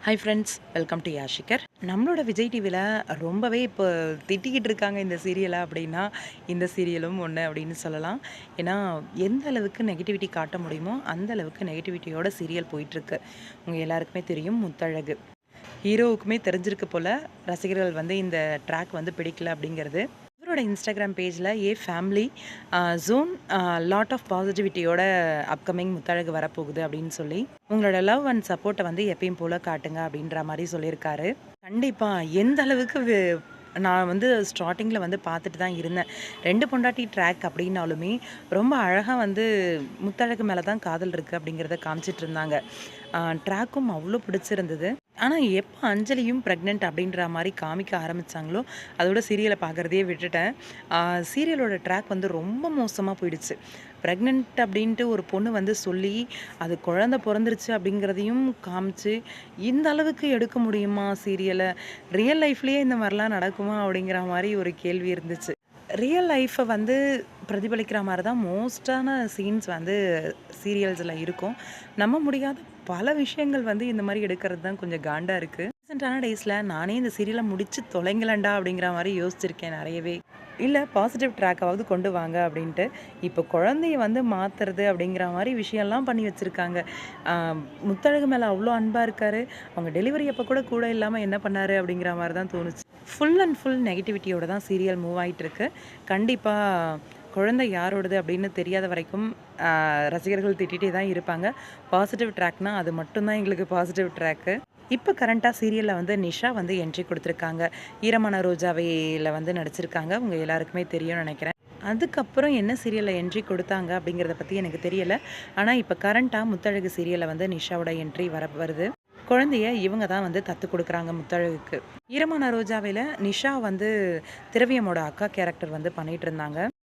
Hi friends, welcome to யாஷிகர். நம்மளோட விஜய் டிவியில் ரொம்பவே இப்போ திட்டிக்கிட்டு இருக்காங்க இந்த சீரியலை அப்படின்னா இந்த சீரியலும் ஒன்று அப்படின்னு சொல்லலாம். ஏன்னா எந்த அளவுக்கு நெகட்டிவிட்டி காட்ட முடியுமோ அந்த அளவுக்கு நெகட்டிவிட்டியோட சீரியல் போயிட்டுருக்கு. உங்கள் எல்லாருக்குமே தெரியும் முத்தழகு. ஹீரோவுக்குமே தெரிஞ்சிருக்கு போல் ரசிகர்கள் வந்து இந்த ட்ராக் வந்து பிடிக்கல அப்படிங்கிறது. இவரோட இன்ஸ்டாகிராம் பேஜில் ஃபேமிலி ஜோன் லாட் ஆஃப் பாசிட்டிவிட்டியோட அப்கமிங் முத்தழகு வரப்போகுது அப்படின்னு சொல்லி உங்களோட லவ் அண்ட் சப்போர்ட்டை வந்து எப்பயும் போல் காட்டுங்க அப்படின்ற மாதிரி சொல்லியிருக்காரு. கண்டிப்பாக எந்த அளவுக்கு நான் வந்து ஸ்டார்டிங்கில் வந்து பார்த்துட்டு தான் இருந்தேன். 2 பொண்டாட்டி ட்ராக் அப்படின்னாலுமே ரொம்ப அழகாக வந்து முத்தழகு மேலே தான் காதல் இருக்குது அப்படிங்கிறத காமிச்சிட்டு இருந்தாங்க. ட்ராக்கும் அவ்வளோ பிடிச்சிருந்தது. ஆனால் எப்போ அஞ்சலியும் ப்ரெக்னென்ட் அப்படின்ற மாதிரி காமிக்க ஆரம்பித்தாங்களோ அதோட சீரியலை பார்க்குறதையே விட்டுட்டேன். சீரியலோட ட்ராக் வந்து ரொம்ப மோசமாக போயிடுச்சு. ப்ரெக்னென்ட் அப்படின்ட்டு ஒரு பொண்ணு வந்து சொல்லி அது குழந்த பிறந்துருச்சு அப்படிங்கிறதையும் காமிச்சு இந்த அளவுக்கு எடுக்க முடியுமா சீரியலை? ரியல் லைஃப்லேயே இந்த மாதிரிலாம் நடக்குமா அப்படிங்கிற மாதிரி ஒரு கேள்வி இருந்துச்சு. ரியல் லைஃப்பை வந்து பிரதிபலிக்கிற மாதிரி தான் மோஸ்டான சீன்ஸ் வந்து சீரியல்ஸில் இருக்கும். நம்ப முடியாத பல விஷயங்கள் வந்து இந்த மாதிரி எடுக்கிறது தான் கொஞ்சம் காண்டா இருக்குது. ரீசெண்டான டேஸில் நானே இந்த சீரியலை முடித்து தொலைங்களண்டா அப்படிங்கிற மாதிரி யோசிச்சிருக்கேன் நிறையவே. இல்லை பாசிட்டிவ் ட்ராக்காவது கொண்டு வாங்க அப்படின்ட்டு. இப்போ குழந்தைய வந்து மாற்றுறது அப்படிங்கிற மாதிரி விஷயம்லாம் பண்ணி வச்சுருக்காங்க. முத்தழகு மேலே அவ்வளோ அன்பாக இருக்கார். அவங்க டெலிவரி அப்போ கூட இல்லாமல் என்ன பண்ணார் அப்படிங்கிற மாதிரி தான் தோணுச்சு. ஃபுல் அண்ட் ஃபுல் நெகட்டிவிட்டியோட தான் சீரியல் மூவ் ஆகிட்டுருக்கு. கண்டிப்பாக குழந்தை யாரோடது அப்படின்னு தெரியாத வரைக்கும் ரசிகர்கள் திட்டிகிட்டே தான் இருப்பாங்க. பாசிட்டிவ் ட்ராக்னால் அது மட்டும்தான் எங்களுக்கு பாசிட்டிவ் ட்ராக்கு. இப்போ கரண்ட்டாக சீரியலில் வந்து நிஷா வந்து என்ட்ரி கொடுத்துருக்காங்க. ஈரமான ரோஜாவையில் வந்து நடிச்சிருக்காங்க. உங்கள் எல்லாருக்குமே தெரியும்னு நினைக்கிறேன். அதுக்கப்புறம் என்ன சீரியலில் என்ட்ரி கொடுத்தாங்க அப்படிங்கிறத பற்றி எனக்கு தெரியலை. ஆனால் இப்போ கரண்ட்டாக முத்தழகு சீரியலில் வந்து நிஷாவோட என்ட்ரி வருது. குழந்தைய இவங்க தான் வந்து தத்து கொடுக்குறாங்க முத்தழகுக்கு. ஈரமான ரோஜாவையில் நிஷா வந்து திரவியமோட அக்கா கேரக்டர் வந்து பண்ணிகிட்டு இருந்தாங்க.